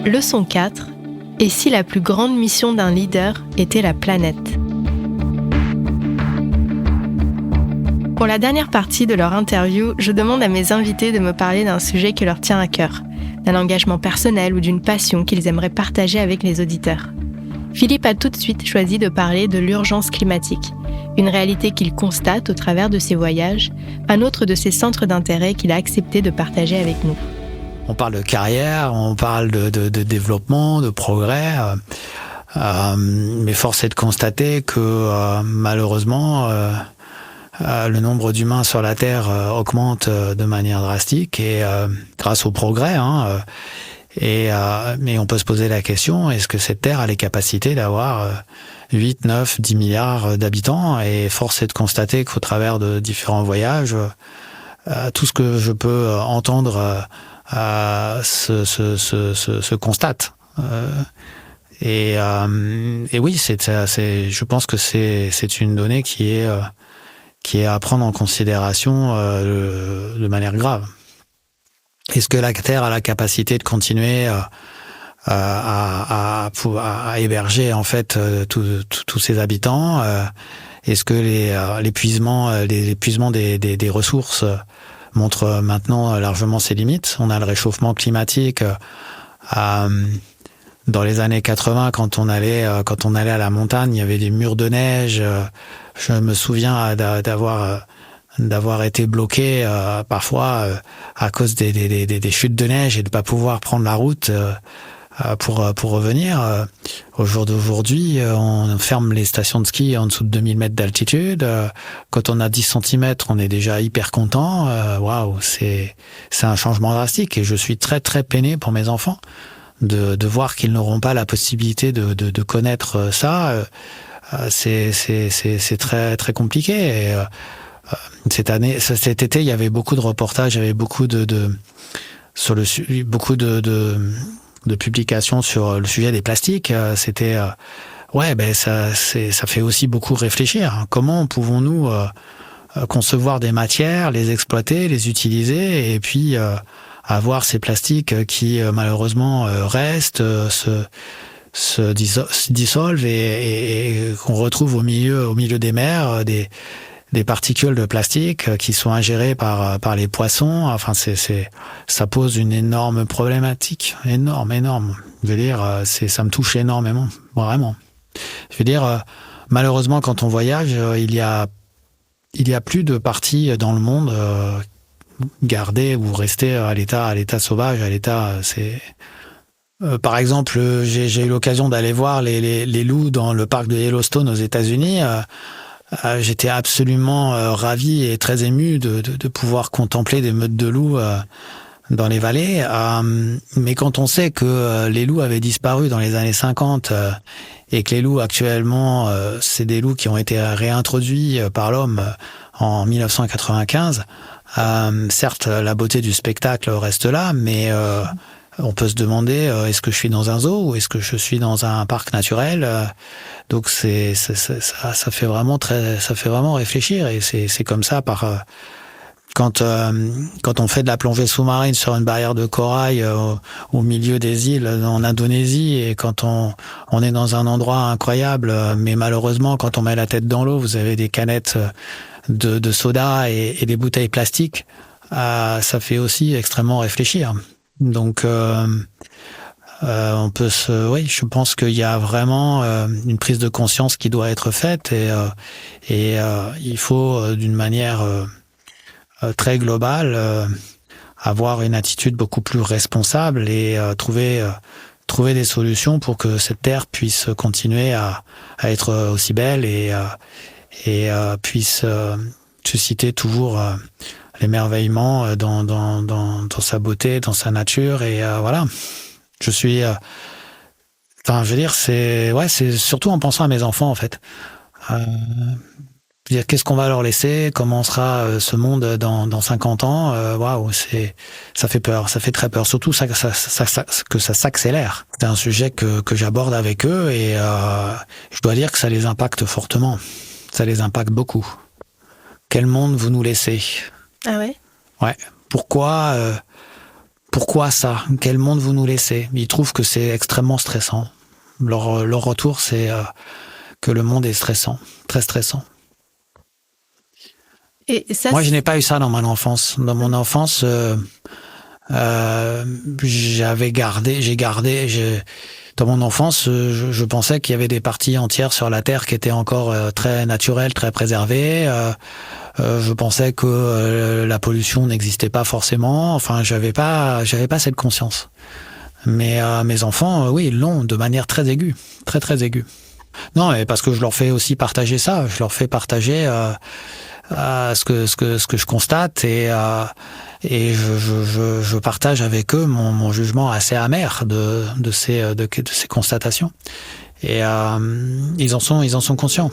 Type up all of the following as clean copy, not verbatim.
Leçon 4. Et si la plus grande mission d'un leader était la planète ? Pour la dernière partie de leur interview, je demande à mes invités de me parler d'un sujet qui leur tient à cœur, d'un engagement personnel ou d'une passion qu'ils aimeraient partager avec les auditeurs. Philippe a tout de suite choisi de parler de l'urgence climatique, une réalité qu'il constate au travers de ses voyages, un autre de ses centres d'intérêt qu'il a accepté de partager avec nous. On parle de carrière, on parle de développement, de progrès, mais force est de constater que malheureusement, le nombre d'humains sur la Terre augmente de manière drastique et grâce au progrès. Mais on peut se poser la question, est-ce que cette Terre a les capacités d'avoir 8, 9, 10 milliards d'habitants ? Et force est de constater qu'au travers de différents voyages, tout ce que je peux entendre se constate. Et oui, je pense que c'est une donnée qui est à prendre en considération de manière grave. Est-ce que la Terre a la capacité de continuer à héberger en fait tous ses habitants? Est-ce que l'épuisement des ressources montre maintenant largement ses limites? On a le réchauffement climatique. Dans les années 80, quand on allait à la montagne, il y avait des murs de neige. Je me souviens d'avoir été bloqué parfois à cause des chutes de neige et de pas pouvoir prendre la route pour revenir. Au jour d'aujourd'hui, on ferme les stations de ski en dessous de 2000 mètres d'altitude. Quand on a 10 centimètres, on est déjà hyper content. Waouh, c'est un changement drastique et je suis très très peiné pour mes enfants de voir qu'ils n'auront pas la possibilité de connaître ça. C'est très très compliqué. Et, cet été, il y avait beaucoup de reportages, il y avait beaucoup de publications sur le sujet des plastiques. C'était ça fait aussi beaucoup réfléchir. Comment pouvons-nous concevoir des matières, les exploiter, les utiliser, et puis avoir ces plastiques qui malheureusement restent, se dissolvent et qu'on retrouve au milieu des mers des particules de plastique qui sont ingérées par les poissons. Enfin, ça pose une énorme problématique, énorme. Je veux dire, ça me touche énormément, vraiment. Je veux dire, malheureusement, quand on voyage, il y a plus de parties dans le monde gardées ou restées à l'état sauvage, à l'état. Par exemple, j'ai eu l'occasion d'aller voir les loups dans le parc de Yellowstone aux États-Unis. J'étais absolument ravi et très ému de pouvoir contempler des meutes de loups dans les vallées. Mais quand on sait que les loups avaient disparu dans les années 50 et que les loups actuellement, c'est des loups qui ont été réintroduits par l'homme en 1995, certes, la beauté du spectacle reste là, mais on peut se demander est-ce que je suis dans un zoo ou est-ce que je suis dans un parc naturel. Donc ça fait vraiment réfléchir, et c'est comme ça quand on fait de la plongée sous-marine sur une barrière de corail au milieu des îles en Indonésie, et quand on est dans un endroit incroyable, mais malheureusement quand on met la tête dans l'eau, vous avez des canettes de soda et des bouteilles plastiques. Ça fait aussi extrêmement réfléchir. Donc je pense qu'il y a vraiment une prise de conscience qui doit être faite, et il faut d'une manière très globale avoir une attitude beaucoup plus responsable et trouver des solutions pour que cette terre puisse continuer à être aussi belle et puisse susciter toujours l'émerveillement dans sa beauté, dans sa nature, et voilà. Je suis, je veux dire, c'est surtout en pensant à mes enfants en fait. Dire qu'est-ce qu'on va leur laisser, comment sera ce monde dans 50 ans. Waouh, ça fait peur, ça fait très peur. Surtout que ça s'accélère. C'est un sujet que j'aborde avec eux, et je dois dire que ça les impacte fortement. Ça les impacte beaucoup. Quel monde vous nous laissez ? Ah ouais ? Ouais. Pourquoi pourquoi ça? Quel monde vous nous laissez? Ils trouvent que c'est extrêmement stressant. Leur retour, c'est que le monde est stressant, très stressant. Et ça, moi, je n'ai pas eu ça dans mon enfance. Dans mon enfance, dans mon enfance, je pensais qu'il y avait des parties entières sur la Terre qui étaient encore très naturelles, très préservées. Je pensais que la pollution n'existait pas forcément. Enfin, j'avais pas cette conscience. Mais mes enfants, oui, ils l'ont de manière très aiguë, très très aiguë. Non, mais parce que je leur fais aussi partager ça. Je leur fais partager ce que je constate et je partage avec eux mon jugement assez amer de ces constatations. Et ils en sont conscients.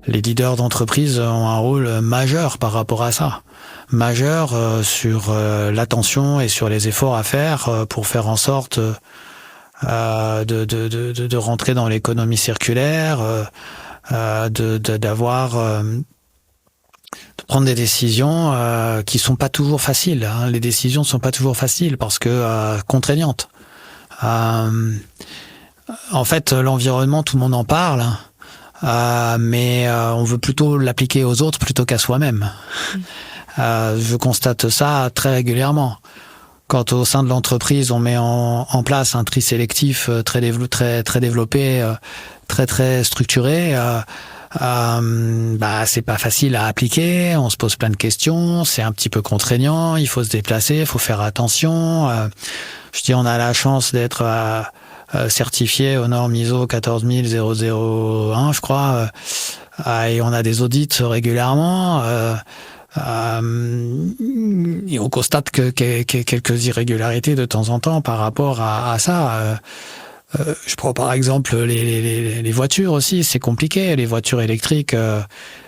Les leaders d'entreprise ont un rôle majeur par rapport à ça. Majeur sur l'attention et sur les efforts à faire pour faire en sorte de rentrer dans l'économie circulaire, de prendre des décisions qui sont pas toujours faciles. Hein. Les décisions sont pas toujours faciles parce que contraignantes. En fait, l'environnement, tout le monde en parle. Mais on veut plutôt l'appliquer aux autres plutôt qu'à soi-même. Je constate ça très régulièrement. Quand au sein de l'entreprise, on met en place un tri sélectif très développé, très structuré, c'est pas facile à appliquer. On se pose plein de questions. C'est un petit peu contraignant. Il faut se déplacer, il faut faire attention. Je dis, on a la chance d'être certifié aux normes ISO 14001, je crois, et on a des audits régulièrement. Et on constate que quelques irrégularités de temps en temps par rapport à ça. Je prends par exemple les voitures aussi, c'est compliqué. Les voitures électriques,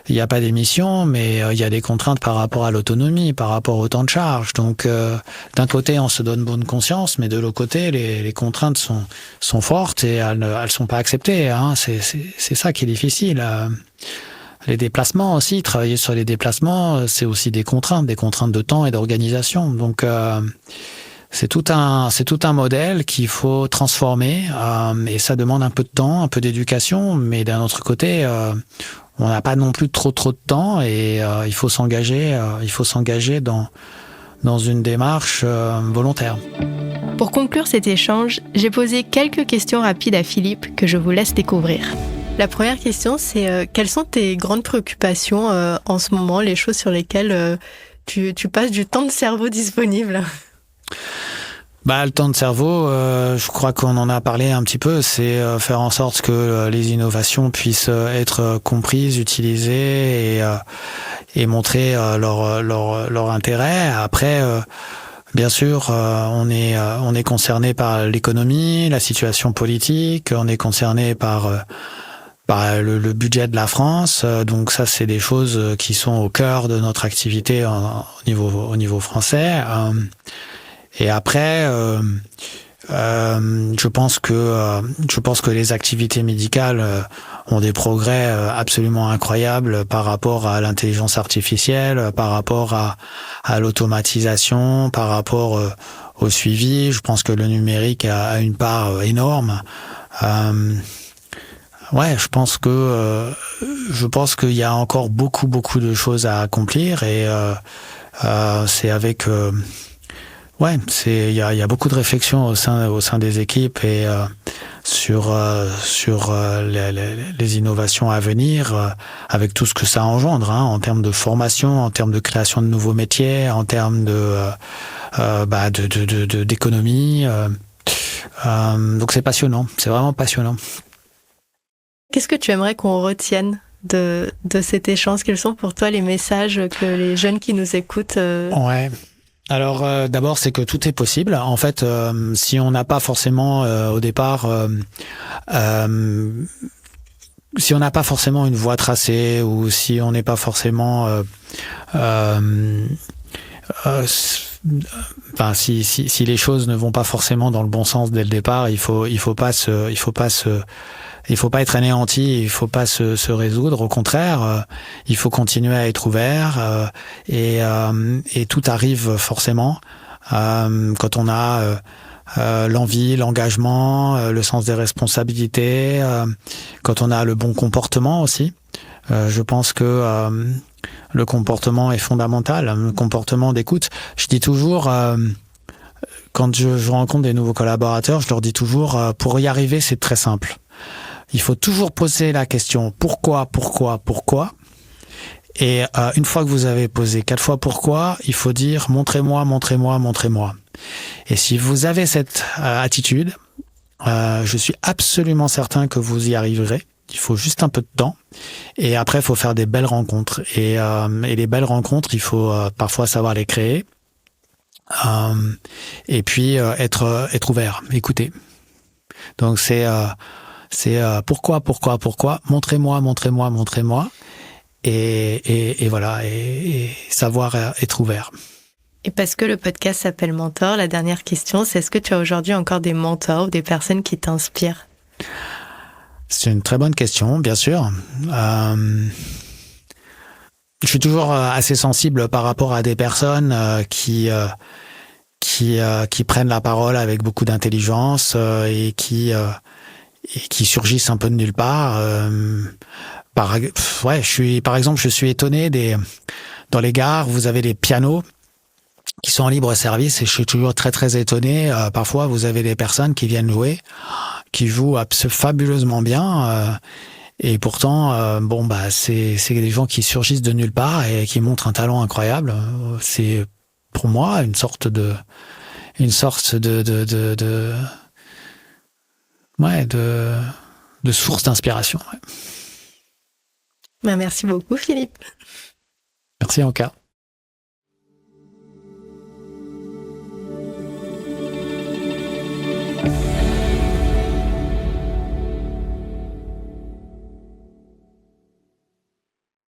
il n'y a pas d'émissions, mais il y a des contraintes par rapport à l'autonomie, par rapport au temps de charge. Donc, d'un côté, on se donne bonne conscience, mais de l'autre côté, les contraintes sont fortes et elles sont pas acceptées. Hein. C'est ça qui est difficile. Les déplacements aussi, travailler sur les déplacements, c'est aussi des contraintes de temps et d'organisation. Donc, c'est tout un modèle qu'il faut transformer et ça demande un peu de temps, un peu d'éducation, mais d'un autre côté, on n'a pas non plus trop de temps et il faut s'engager dans une démarche volontaire. Pour conclure cet échange, j'ai posé quelques questions rapides à Philippe que je vous laisse découvrir. La première question, c'est quelles sont tes grandes préoccupations en ce moment, les choses sur lesquelles tu passes du temps de cerveau disponible? Le temps de cerveau, je crois qu'on en a parlé un petit peu, c'est faire en sorte que les innovations puissent être comprises, utilisées et montrer leur intérêt. Après, bien sûr, on est concerné par l'économie, la situation politique, on est concerné par le budget de la France. Donc ça, c'est des choses qui sont au cœur de notre activité au niveau français. Et après, je pense que les activités médicales ont des progrès absolument incroyables par rapport à l'intelligence artificielle, par rapport à l'automatisation, par rapport au suivi. Je pense que le numérique a une part énorme. Je pense qu'il y a encore beaucoup de choses à accomplir et c'est avec il y a beaucoup de réflexions au sein des équipes et sur les innovations à venir avec tout ce que ça engendre en termes de formation, en termes de création de nouveaux métiers, en termes d'économie. Donc c'est passionnant, c'est vraiment passionnant. Qu'est-ce que tu aimerais qu'on retienne de cet échange? Quels sont pour toi les messages que les jeunes qui nous écoutent Alors d'abord, c'est que tout est possible. En fait, si on n'a pas forcément au départ, si on n'a pas forcément une voie tracée ou si on n'est pas forcément enfin, si les choses ne vont pas forcément dans le bon sens dès le départ, il faut pas être anéanti, il faut pas se résoudre. Au contraire, il faut continuer à être ouvert, et tout arrive forcément quand on a l'envie, l'engagement, le sens des responsabilités, quand on a le bon comportement aussi. Je pense que le comportement est fondamental, le comportement d'écoute. Je dis toujours, quand je rencontre des nouveaux collaborateurs, je leur dis toujours, pour y arriver, c'est très simple. Il faut toujours poser la question pourquoi. Et une fois que vous avez posé 4 fois pourquoi, il faut dire montrez-moi. Et si vous avez cette attitude, je suis absolument certain que vous y arriverez. Il faut juste un peu de temps. Et après, il faut faire des belles rencontres. Et les belles rencontres, il faut parfois savoir les créer. Et puis être ouvert, écouter. Donc c'est pourquoi. Montrez-moi. Et voilà, et savoir être ouvert. Et parce que le podcast s'appelle Mentor, la dernière question, c'est est-ce que tu as aujourd'hui encore des mentors ou des personnes qui t'inspirent ? C'est une très bonne question, bien sûr. Je suis toujours assez sensible par rapport à des personnes qui prennent la parole avec beaucoup d'intelligence et qui surgissent un peu de nulle part. Par exemple, je suis étonné dans les gares, vous avez des pianos qui sont en libre service et je suis toujours très très étonné. Parfois, vous avez des personnes qui viennent jouer, qui jouent fabuleusement bien, et pourtant, c'est des gens qui surgissent de nulle part et qui montrent un talent incroyable. C'est pour moi une sorte de source d'inspiration. Ouais. Merci beaucoup, Philippe. Merci, Anka.